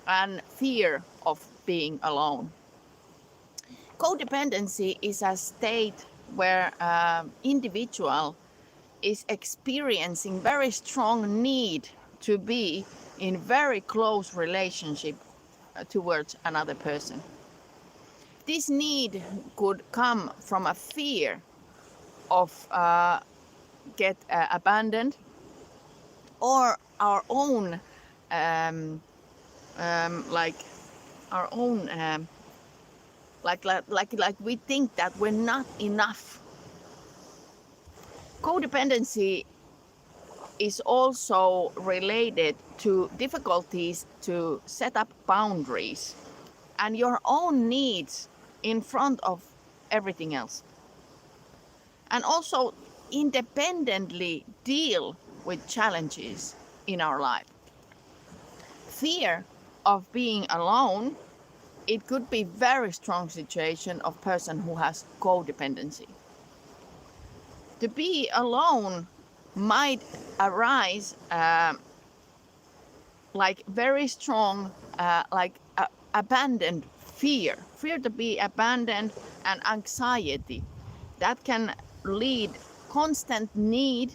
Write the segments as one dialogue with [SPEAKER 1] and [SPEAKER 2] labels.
[SPEAKER 1] and fear of being alone. Codependency is a state where individual is experiencing very strong need to be in very close relationship towards another person. This need could come from a fear of get abandoned, or our own like our own like we think that we're not enough. Codependency is also related to difficulties to set up boundaries and your own needs in front of everything else, and also independently deal with challenges in our life. Fear of being alone, it could be very strong situation of person who has codependency. To be alone might arise like very strong abandoned fear to be abandoned, and anxiety that can lead constant need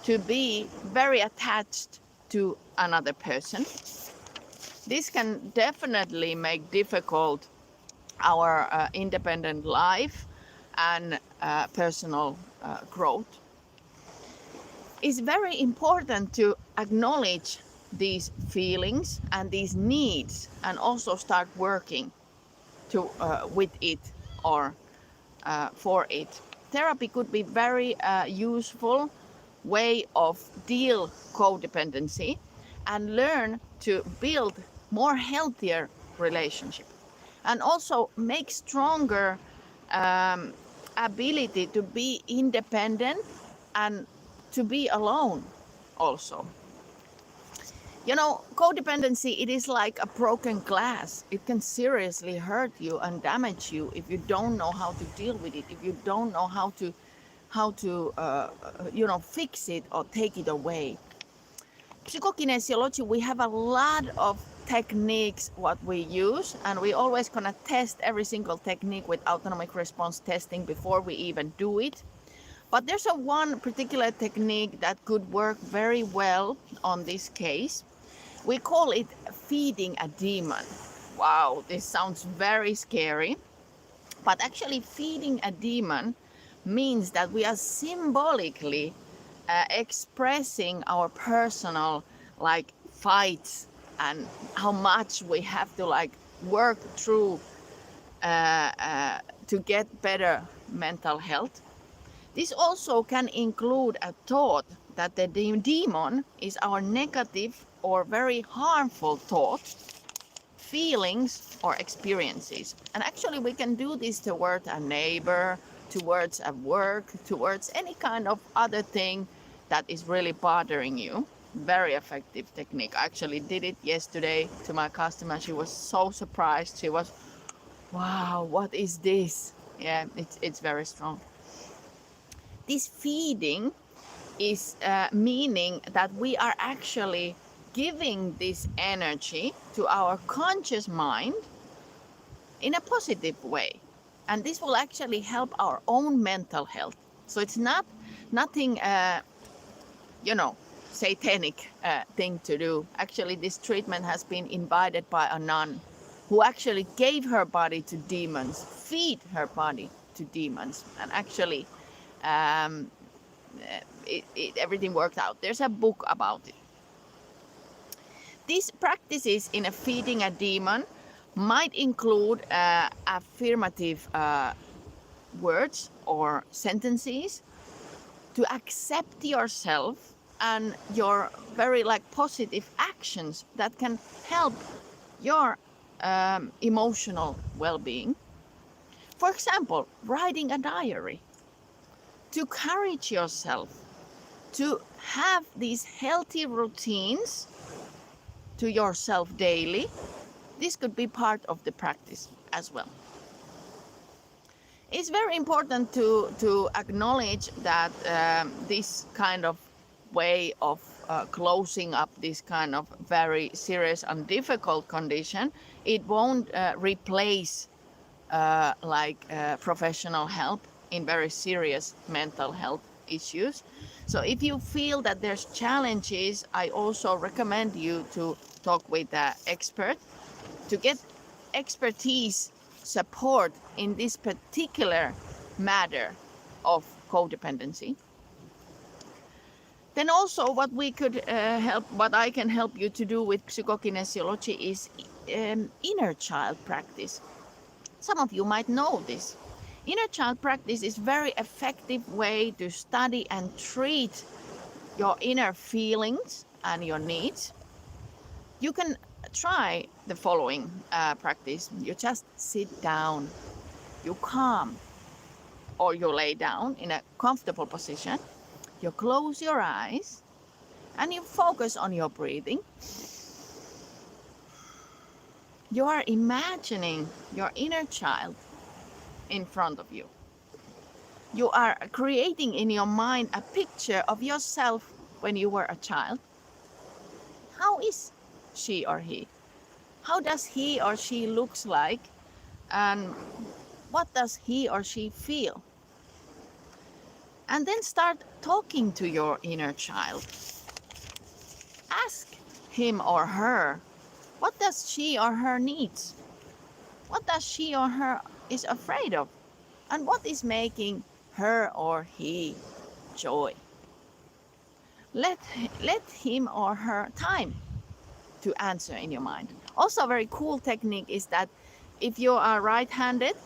[SPEAKER 1] to be very attached to another person. This can definitely make difficult our independent life and personal growth. It's very important to acknowledge these feelings and these needs, and also start working to with it or for it. Therapy could be very useful way of deal codependency and learn to build more healthier relationship, and also make stronger ability to be independent and to be alone also. You know, codependency, it is like a broken glass. It can seriously hurt you and damage you if you don't know how to deal with it, if you don't know how to fix it or take it away. Psychokinesiology, we have a lot of techniques what we use, and we always gonna test every single technique with autonomic response testing before we even do it. But there's one particular technique that could work very well on this case. We call it feeding a demon. Wow, this sounds very scary. But actually, feeding a demon means that we are symbolically expressing our personal fights and how much we have to work through to get better mental health. This also can include a thought that the demon is our negative or very harmful thought, feelings or experiences. And actually we can do this towards a neighbor, towards a work, towards any kind of other thing that is really bothering you. Very effective technique. I actually did it yesterday to my customer. She was so surprised. She was, wow, what is this? Yeah, it's very strong. This feeding is meaning that we are actually giving this energy to our conscious mind in a positive way. And this will actually help our own mental health. So it's nothing, satanic thing to do. Actually, this treatment has been invited by a nun who actually gave her body to demons, feed her body to demons. And actually, everything worked out. There's a book about it. These practices in feeding a demon might include affirmative words or sentences to accept yourself and your very positive actions that can help your emotional well-being. For example, writing a diary, to encourage yourself to have these healthy routines to yourself daily. This could be part of the practice as well. It's very important to acknowledge that this kind of way of closing up this kind of very serious and difficult condition, it won't replace professional help in very serious mental health issues. So if you feel that there's challenges, I also recommend you to talk with an expert to get expertise support in this particular matter of codependency. Then also what I can help you to do with psychokinesiology is inner child practice. Some of you might know this. Inner child practice is very effective way to study and treat your inner feelings and your needs. You can try the following practice. You just sit down, you calm, or you lay down in a comfortable position. You close your eyes and you focus on your breathing. You are imagining your inner child in front of you. You are creating in your mind a picture of yourself when you were a child. How is she or he? How does he or she looks like? And what does he or she feel? And then start talking to your inner child. Ask him or her, what does she or her needs? What does she or her is afraid of? And what is making her or he joy? Let him or her time to answer in your mind. Also a very cool technique is that if you are right-handed,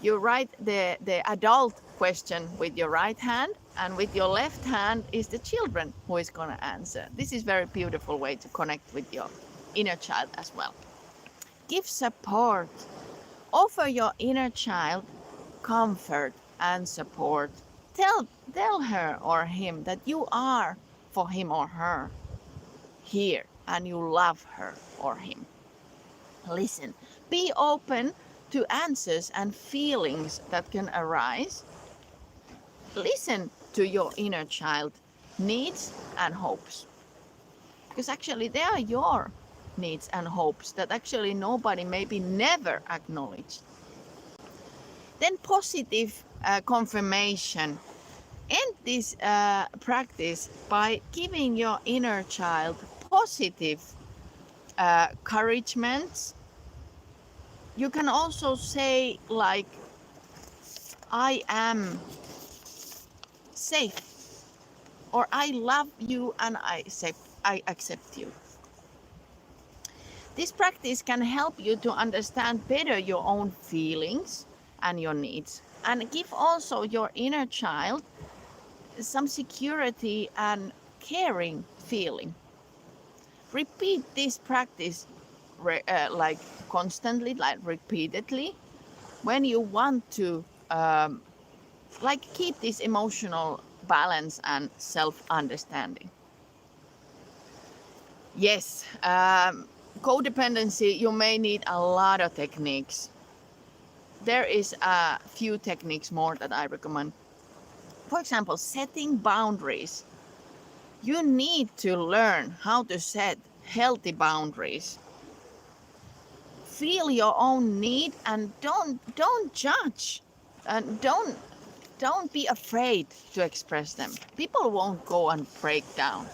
[SPEAKER 1] you write the adult question with your right hand, and with your left hand is the children who is going to answer. This is very beautiful way to connect with your inner child as well. Give support. Offer your inner child comfort and support. Tell her or him that you are for him or her here and you love her or him. Listen. Be open to answers and feelings that can arise. Listen to your inner child needs and hopes. Because actually they are your needs and hopes that actually nobody maybe never acknowledged. Then positive confirmation. End this practice by giving your inner child positive encouragements. You can also say like, I am safe, or I love you and I accept you. This practice can help you to understand better your own feelings and your needs, and give also your inner child some security and caring feeling. Repeat this practice like constantly, like repeatedly, when you want to like keep this emotional balance and self-understanding. Yes, codependency, you may need a lot of techniques. There is a few techniques more that I recommend. For example, setting boundaries. You need to learn how to set healthy boundaries. Feel your own need and don't judge, and don't be afraid to express them. People won't go and break down.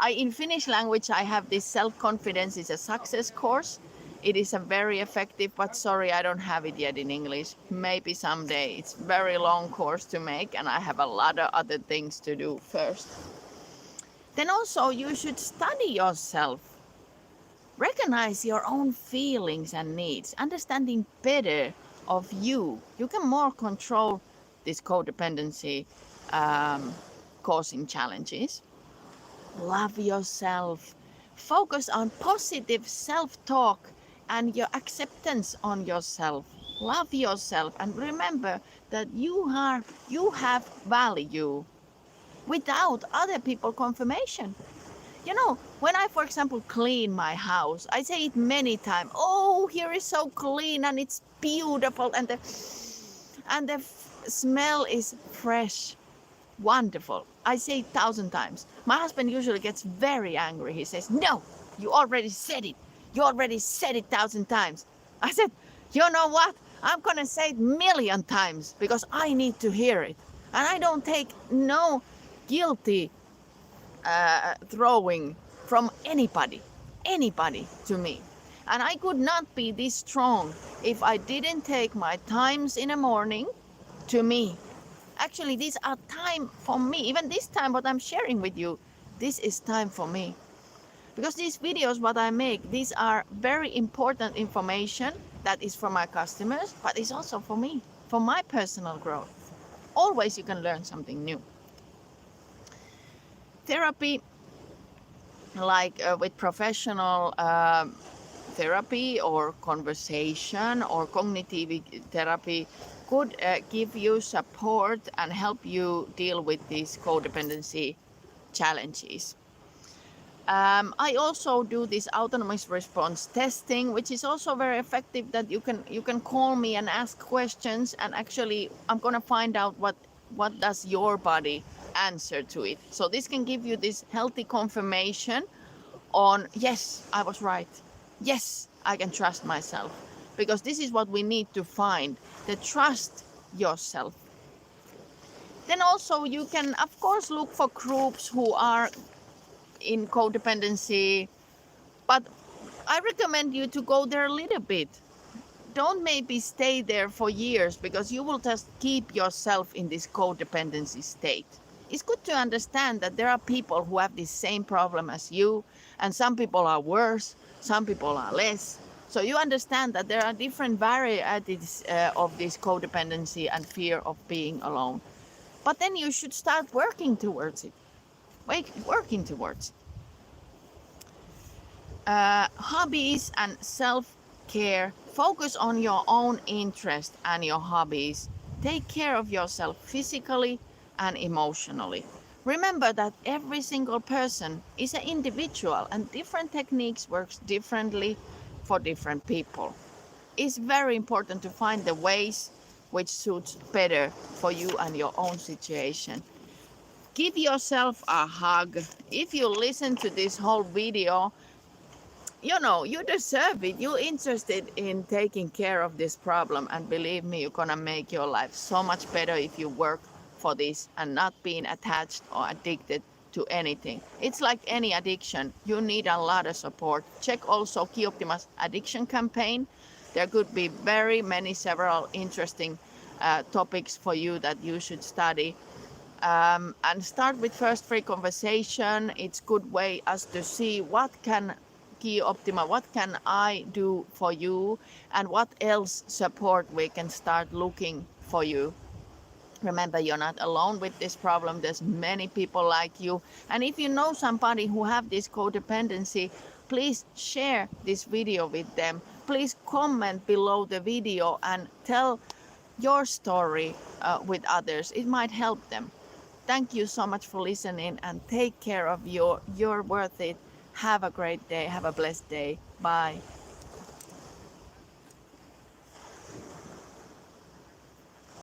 [SPEAKER 1] In Finnish language, I have this self-confidence is a success course. It is a very effective, but sorry, I don't have it yet in English. Maybe someday. It's a very long course to make, and I have a lot of other things to do first. Then also you should study yourself. Recognize your own feelings and needs, understanding better of you. You can more control this codependency causing challenges. Love yourself. Focus on positive self-talk and your acceptance on yourself. Love yourself and remember that you have value without other people's confirmation. You know, when I, for example, clean my house, I say it many times, oh, here is so clean and it's beautiful and the smell is fresh. Wonderful. I say 1,000 times. My husband usually gets very angry. He says, no, you already said it. You already said it 1,000 times. I said, you know what? I'm going to say it 1,000,000 times because I need to hear it. And I don't take no guilty throwing from anybody to me. And I could not be this strong if I didn't take my times in the morning to me. Actually, these are time for me. Even this time, what I'm sharing with you, this is time for me. Because these videos, what I make, these are very important information that is for my customers, but it's also for me, for my personal growth. Always you can learn something new. Therapy, like with professional therapy or conversation or cognitive therapy, could give you support and help you deal with these codependency challenges. I also do this autonomous response testing, which is also very effective, that you can call me and ask questions, and actually I'm gonna find out what does your body answer to it. So this can give you this healthy confirmation on, yes, I was right. Yes, I can trust myself. Because this is what we need to find, the trust yourself. Then also you can, of course, look for groups who are in codependency, but I recommend you to go there a little bit. Don't maybe stay there for years, because you will just keep yourself in this codependency state. It's good to understand that there are people who have the same problem as you, and some people are worse, some people are less. So you understand that there are different varieties of this codependency and fear of being alone. But then you should start working towards it. Working towards it. Hobbies and self-care. Focus on your own interest and your hobbies. Take care of yourself physically and emotionally. Remember that every single person is an individual, and different techniques works differently for different people. It's very important to find the ways which suits better for you and your own situation. Give yourself a hug. If you listen to this whole video, you know, you deserve it. You're interested in taking care of this problem, and believe me, you're gonna make your life so much better if you work for this and not being attached or addicted to anything. It's like any addiction. You need a lot of support. Check also Qi-Optima's addiction campaign. There could be very many, several interesting topics for you that you should study. And start with first free conversation. It's good way us to see what can Qi-Optima, what can I do for you, and what else support we can start looking for you. Remember, you're not alone with this problem. There's many people like you. And if you know somebody who have this codependency, please share this video with them. Please comment below the video and tell your story with others. It might help them. Thank you so much for listening, and take care of you're worth it. Have a great day. Have a blessed day. Bye.